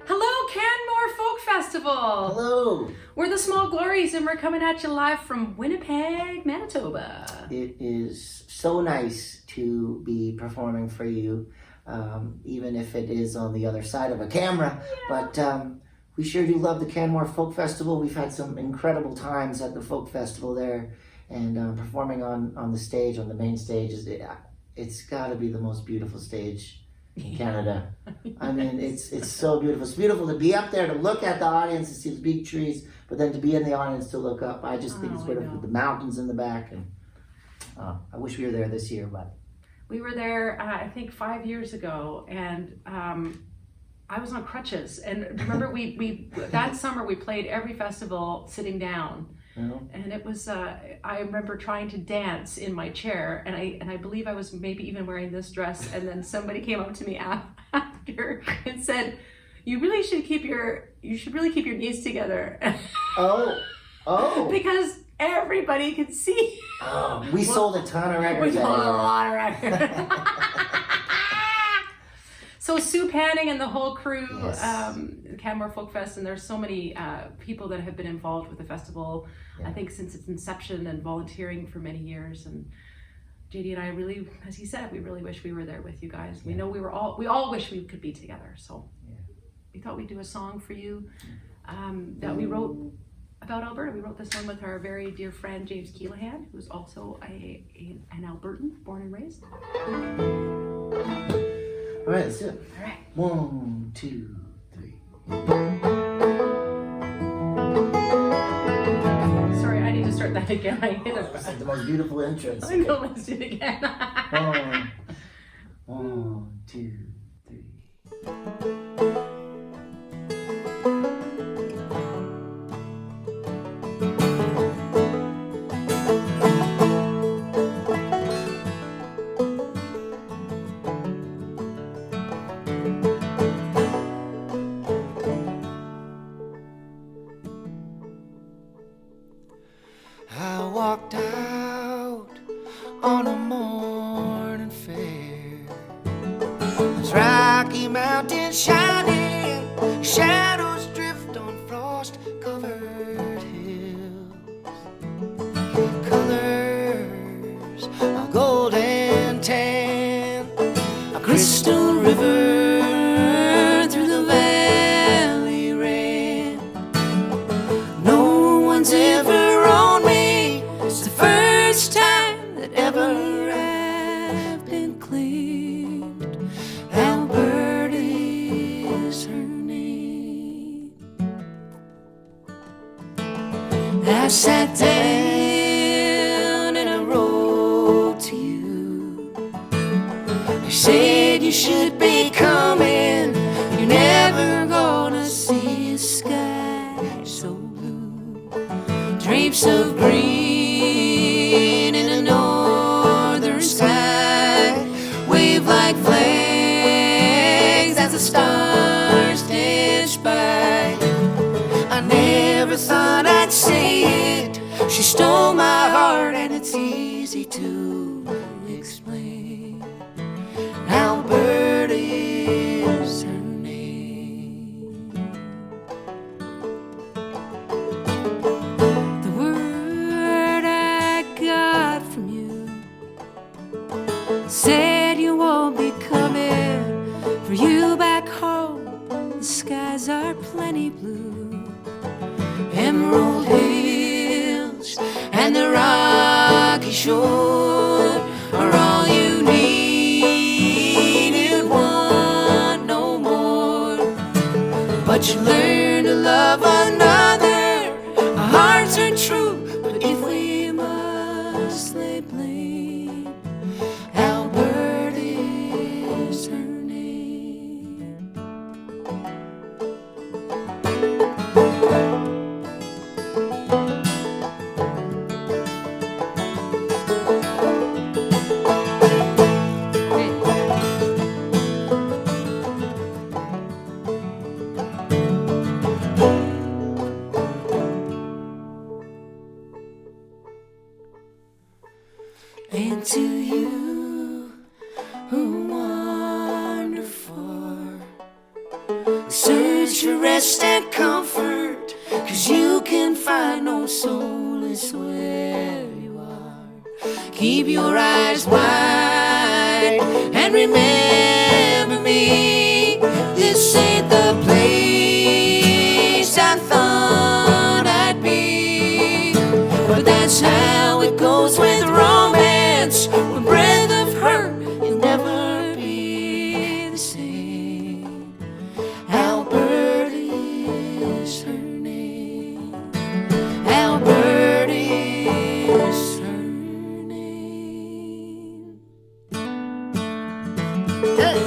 Speaker 13: Hello, Canmore Folk Festival!
Speaker 14: Hello!
Speaker 13: We're the Small Glories, and we're coming at you live from Winnipeg, Manitoba.
Speaker 14: It is so nice to be performing for you, even if it is on the other side of a camera. Yeah. But we sure do love the Canmore Folk Festival. We've had some incredible times at the Folk Festival there, and performing on the stage, on the main stage, it's got to be the most beautiful stage in Canada. I mean, it's so beautiful. It's beautiful to be up there, to look at the audience and see the big trees, but then to be in the audience to look up. I just think it's beautiful with the mountains in the back, and I wish we were there this year, but
Speaker 13: we were there, I think 5 years ago, and I was on crutches. And remember, we that summer we played every festival sitting down. And it was, I remember trying to dance in my chair, and I believe I was maybe even wearing this dress, and then somebody came up to me after and said, you really should keep your knees together.
Speaker 14: Oh.
Speaker 13: Because everybody could see.
Speaker 14: Oh, we sold a ton of records.
Speaker 13: We sold a lot of records. So Sue Panning and the whole crew, yes. Canmore Folk Fest, and there's so many people that have been involved with the festival, I think since its inception, and volunteering for many years. And JD and I really, as he said, we really wish we were there with you guys. We know we all wish we could be together. So we thought we'd do a song for you that we wrote about Alberta. We wrote this one with our very dear friend James Keelahan, who's also an Albertan, born and raised.
Speaker 14: All right, let's do it.
Speaker 13: All right.
Speaker 14: 1, 2, 3.
Speaker 13: Sorry, I need to start that again. I hit it.
Speaker 14: It's like the most beautiful entrance.
Speaker 13: I know, let's do it again.
Speaker 14: 1, 2, 3.
Speaker 5: walked out on a morning fair. There's Rocky Mountain shining, shadows drift on frost-covered hills. Colors of gold and tan, a crystal river through the valley ran. No one's ever on me, it's the first time that ever I've been claimed. Albert is her name. I sat down and I wrote to you. I said you should be coming, you're never gonna see a sky so blue. Drapes of green in a northern sky wave like flags as the stars dance by. I never thought I'd say it, she stole my heart and it's easy to explain. Albert is her name. The word I got from you said you won't be coming for you back home. The skies are plenty blue, emerald hills and the rocky shore are all you need and want no more. But you learn to love another, our hearts are true, but if we must lay blame, Albert is her name. And to you who wander far, search for rest and comfort, 'cause you can find no solace where you are. Keep your eyes wide and remember me. This ain't the place I thought I'd be, but that's how it goes with romance. One breath of her, you'll never be the same. Albert is her name. Albert is her name. Hey.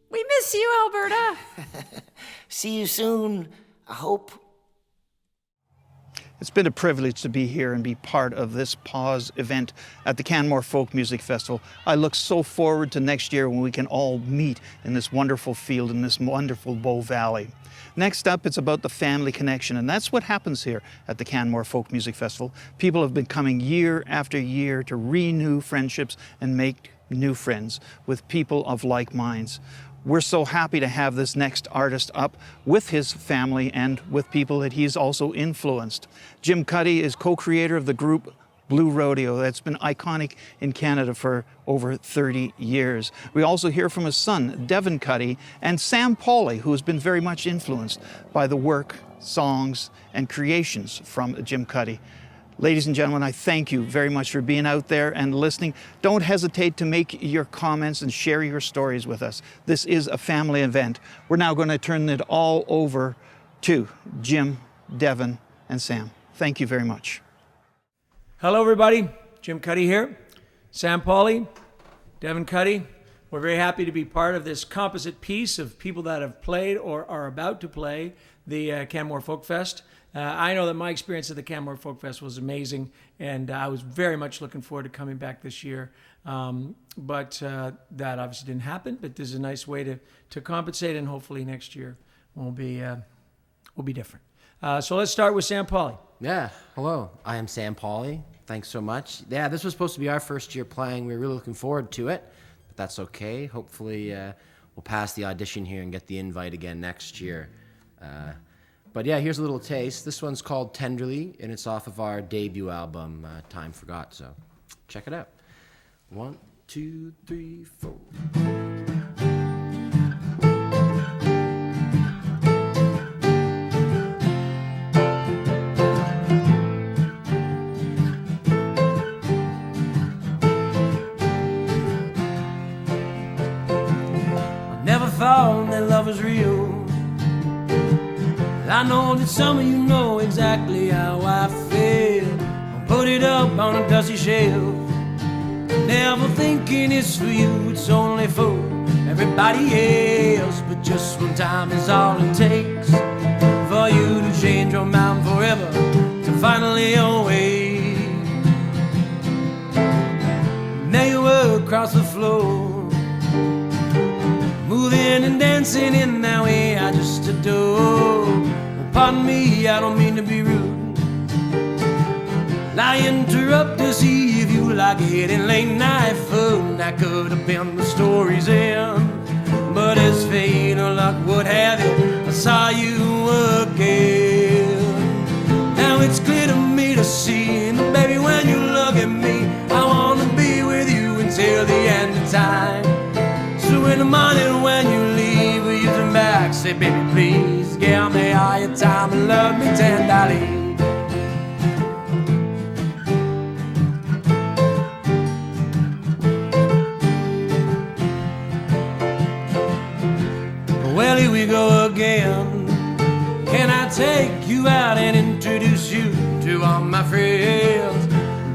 Speaker 15: We miss you, Alberta.
Speaker 14: See you soon, I hope.
Speaker 2: It's been a privilege to be here and be part of this PAWS event at the Canmore Folk Music Festival. I look so forward to next year when we can all meet in this wonderful field in this wonderful Bow Valley. Next up, it's about the family connection, and that's what happens here at the Canmore Folk Music Festival. People have been coming year after year to renew friendships and make new friends with people of like minds. We're so happy to have this next artist up with his family and with people that he's also influenced. Jim Cuddy is co-creator of the group Blue Rodeo that's been iconic in Canada for over 30 years. We also hear from his son, Devin Cuddy, and Sam Polley, who has been very much influenced by the work, songs, and creations from Jim Cuddy. Ladies and gentlemen, I thank you very much for being out there and listening. Don't hesitate to make your comments and share your stories with us. This is a family event. We're now going to turn it all over to Jim, Devin, and Sam. Thank you very much.
Speaker 16: Hello, everybody. Jim Cuddy here. Sam Polley, Devin Cuddy. We're very happy to be part of this composite piece of people that have played or are about to play the Canmore Folk Fest. I know that my experience at the Canmore Folk Fest was amazing, and I was very much looking forward to coming back this year. But that obviously didn't happen, but this is a nice way to compensate, and hopefully next year will be different. So let's start with Sam Polley.
Speaker 17: Yeah, hello. I am Sam Polley. Thanks so much. Yeah, this was supposed to be our first year playing. We were really looking forward to it, but that's okay. Hopefully we'll pass the audition here and get the invite again next year. But yeah, here's a little taste. This one's called Tenderly, and it's off of our debut album, Time Forgot, so check it out. 1, 2, 3, 4.
Speaker 16: I never thought that love was real. I know that some of you know exactly how I feel. I'll put it up on a dusty shelf, never thinking it's for you, it's only for everybody else. But just one time is all it takes for you to change your mind forever, to finally away. Now you were across the floor, moving and dancing in that way I just adore. Pardon me, I don't mean to be rude. I interrupt to see if you like getting late night food. That could have been the story's end, but as fate or luck would have it, I saw you again. Now it's clear to me to see that, baby, when you look at me, I want to be with you until the end of time. So in the morning when you leave, will you turn back, say, baby, please give me all your time and love me tenderly. Well, here we go again. Can I take you out and introduce you to all my friends?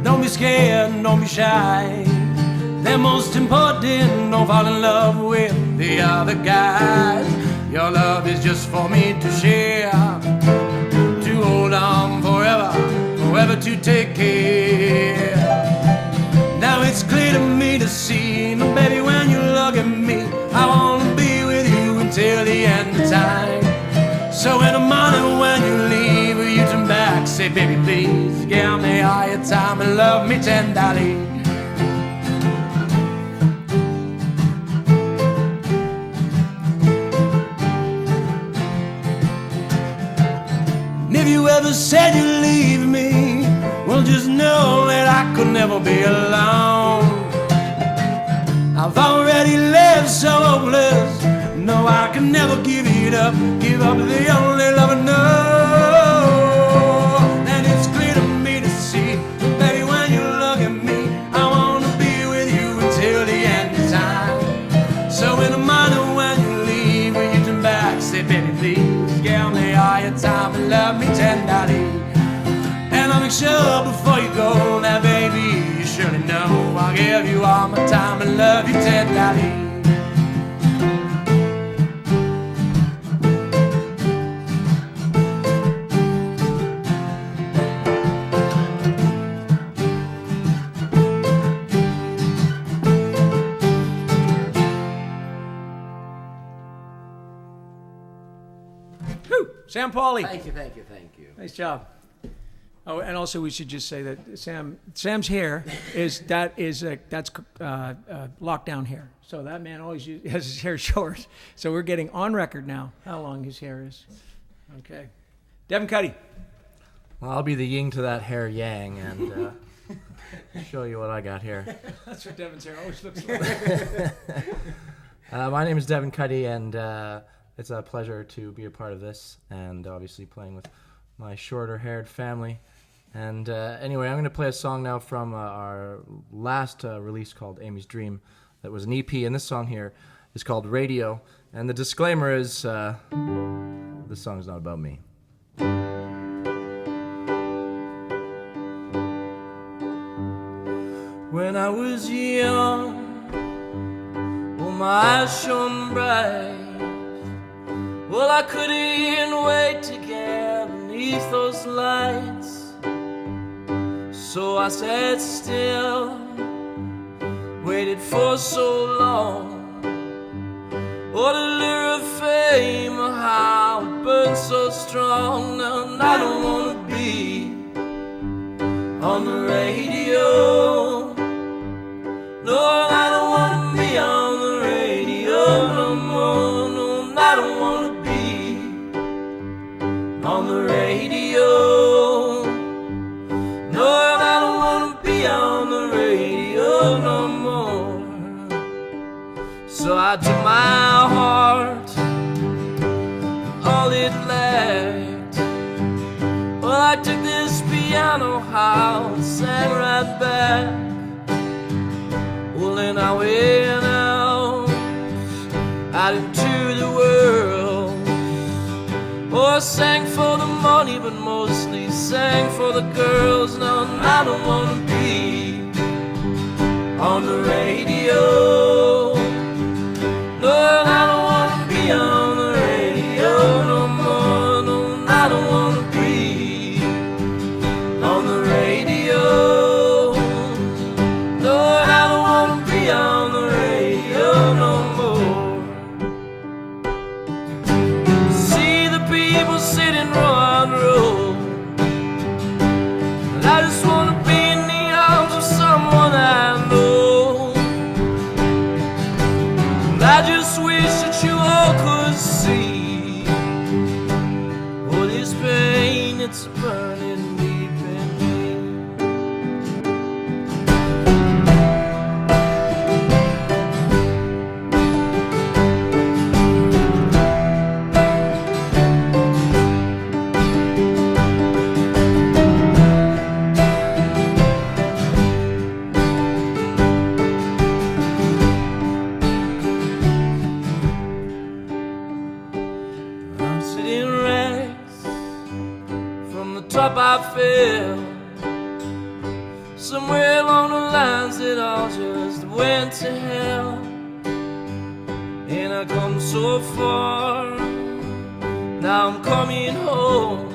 Speaker 16: Don't be scared, don't be shy. They're most important, don't fall in love with the other guys. Your love is just for me to share, to hold on forever, forever to take care. Now it's clear to me to see, baby, when you look at me, I want to be with you until the end of time. So in the morning when you leave, will you turn back, say, baby, please give me all your time and love me tenderly. If you ever said you'd leave me, well, just know that I could never be alone. I've already lived so hopeless, no, I can never give it up, give up the only love I know. And it's clear to me to see, baby, when you look at me, I want to be with you until the end of time. So in the morning when you leave, will you turn back, say, baby, please give me all your time and love me tenderly. And I'll make sure before you go, now baby, you surely know I'll give you all my time and love you tenderly. Sam Polley.
Speaker 17: Thank you, thank you, thank you.
Speaker 16: Nice job. Oh, and also we should just say that Sam's hair is lockdown hair. So that man always has his hair short. So we're getting on record now how long his hair is. Okay. Devin Cuddy.
Speaker 18: Well, I'll be the yin to that hair yang and show you what I got here.
Speaker 16: That's what Devin's hair always looks like.
Speaker 18: My name is Devin Cuddy, and it's a pleasure to be a part of this, and obviously playing with my shorter-haired family. And anyway, I'm going to play a song now from our last release called Amy's Dream. That was an EP, and this song here is called Radio. And the disclaimer is this song is not about me. When I was young, well, my eyes shone bright. Well, I couldn't wait to get beneath those lights. So I sat still, waited for so long. What a lure of fame, how it burns so strong. Now I don't wanna be on the radio. No, I don't wanna be on the radio no more. No, I don't wanna be on the radio. No, I don't wanna be on the radio no more. So I took my heart, all it lacked. Well, I took this piano house, sang right back. Well, then I went out into the world. Oh, I sang for the money, but mostly sang for the girls. Now I don't wanna be on the radio. No, I don't wanna be on the radio no more. No, I don't wanna be on the radio. No, I don't wanna be on the radio no more. See the people sitting row on row. And I just wanna be in the arms of someone I know. And I just wish that you all could see. Oh, this pain, it's burning deep in me. I'm sitting rags from the top I fell. Somewhere along the lines it all just went to hell. And I come so far, now I'm coming home.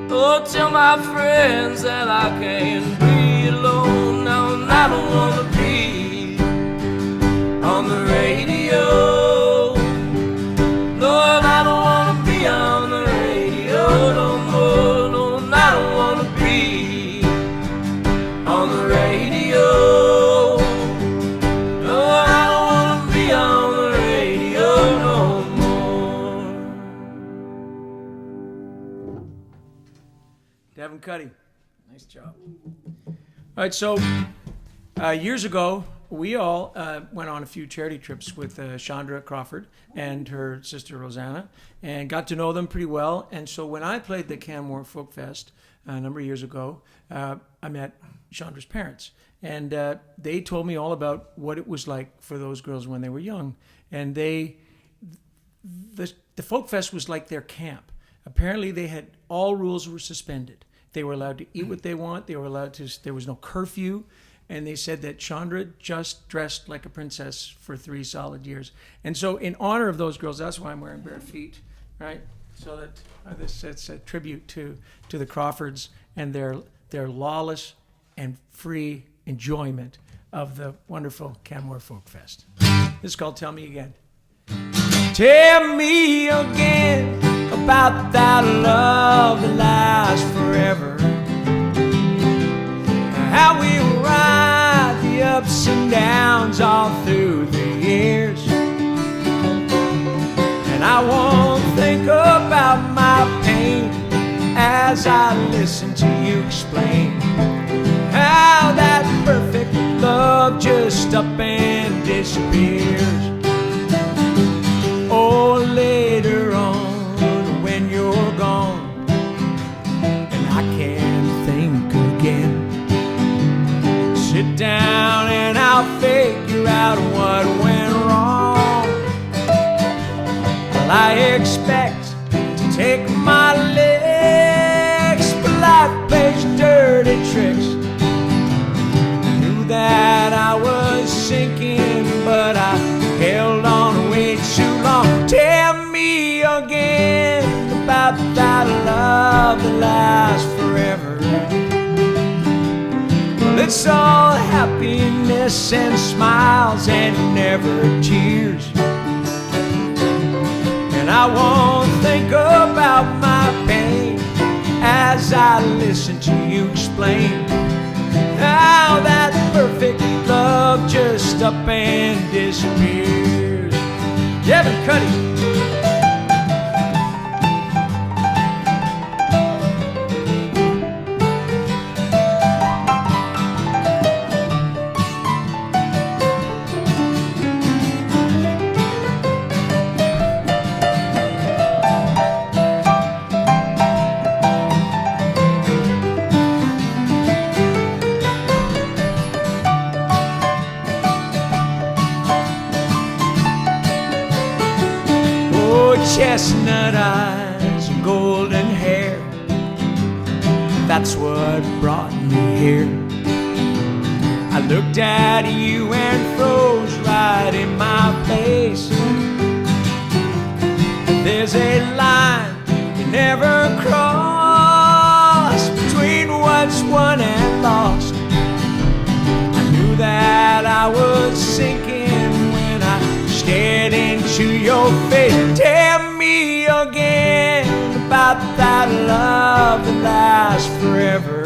Speaker 18: Oh, tell my friends that I can't be alone. Now I don't wanna be on the radio. No, I don't wanna be on the radio no more. No, I don't wanna be on the radio. No, I don't wanna be on the radio no more.
Speaker 16: Devin, Cuddy, nice job. All right, so years ago, we all went on a few charity trips with Chandra Crawford and her sister Rosanna and got to know them pretty well. And so when I played the Canmore Folk Fest a number of years ago, I met Chandra's parents. And they told me all about what it was like for those girls when they were young. And the Folk Fest was like their camp. Apparently they had, all rules were suspended. They were allowed to eat what they want. They were allowed to, there was no curfew. And they said that Chandra just dressed like a princess for 3 solid years. And so in honor of those girls, that's why I'm wearing bare feet, right? So that it's a tribute to the Crawfords and their lawless and free enjoyment of the wonderful Canmore Folk Fest. This is called Tell Me Again. Tell me again about that love that lasts forever. How we ride the ups and downs all through the years. And I won't think about my pain as I listen to you explain how that perfect love just up and disappears. Oh, later on when you're gone and I can't I'll figure out what went wrong. Well, I expect to take my licks, but life plays dirty tricks. Knew that I was sinking, but I held on way too long. Tell me again about that love that lasts forever. Well, it's all happiness and smiles and never tears. And I won't think about my pain as I listen to you explain how that perfect love just up and disappears. Devin, Cuddy. Chestnut eyes and golden hair, that's what brought me here. I looked at you and froze right in my place. There's a line you never cross between what's won and lost. I knew that I was sinking when I stared into your face. Tell me again about that love that lasts forever.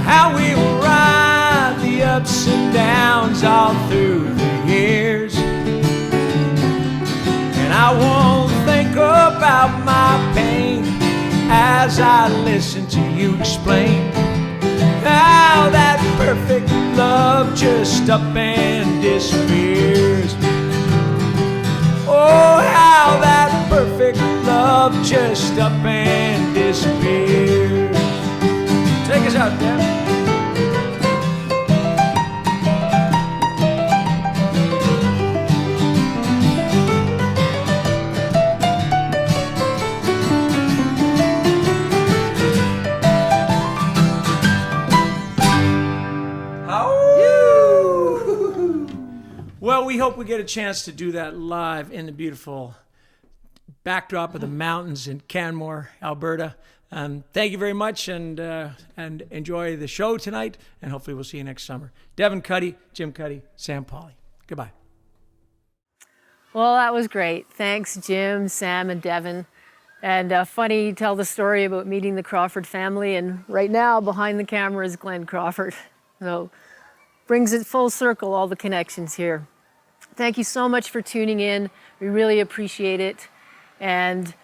Speaker 16: How we will ride the ups and downs all through the years. And I won't think about my pain as I listen to you explain how that perfect love just up and disappears. Oh, how that perfect love just up and disappears. Take us out, Dan. Well, we hope we get a chance to do that live in the beautiful backdrop of the mountains in Canmore, Alberta. Thank you very much, and enjoy the show tonight, and hopefully we'll see you next summer. Devin, Cuddy, Jim Cuddy, Sam, Polley. Goodbye.
Speaker 1: Well, that was great. Thanks, Jim, Sam, and Devin. And funny, you tell the story about meeting the Crawford family, and right now behind the camera is Glenn Crawford. So brings it full circle, all the connections here. Thank you so much for tuning in. We really appreciate it. And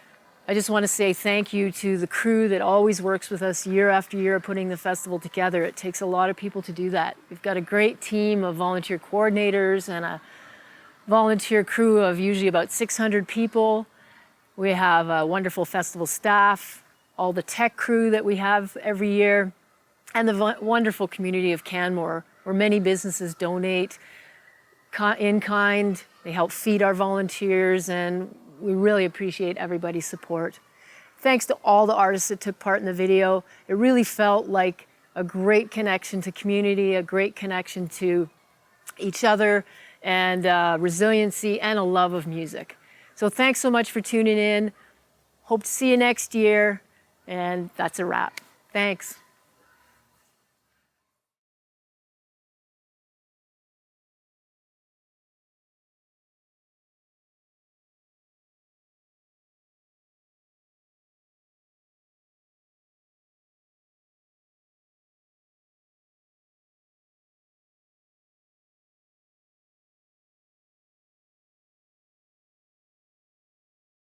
Speaker 1: I just want to say thank you to the crew that always works with us year after year putting the festival together. It takes a lot of people to do that. We've got a great team of volunteer coordinators and a volunteer crew of usually about 600 people. We have a wonderful festival staff, all the tech crew that we have every year, and the wonderful community of Canmore, where many businesses donate in kind. They help feed our volunteers, and we really appreciate everybody's support. Thanks to all the artists that took part in the video. It really felt like a great connection to community, a great connection to each other, and resiliency and a love of music. So thanks so much for tuning in. Hope to see you next year, and that's a wrap. Thanks.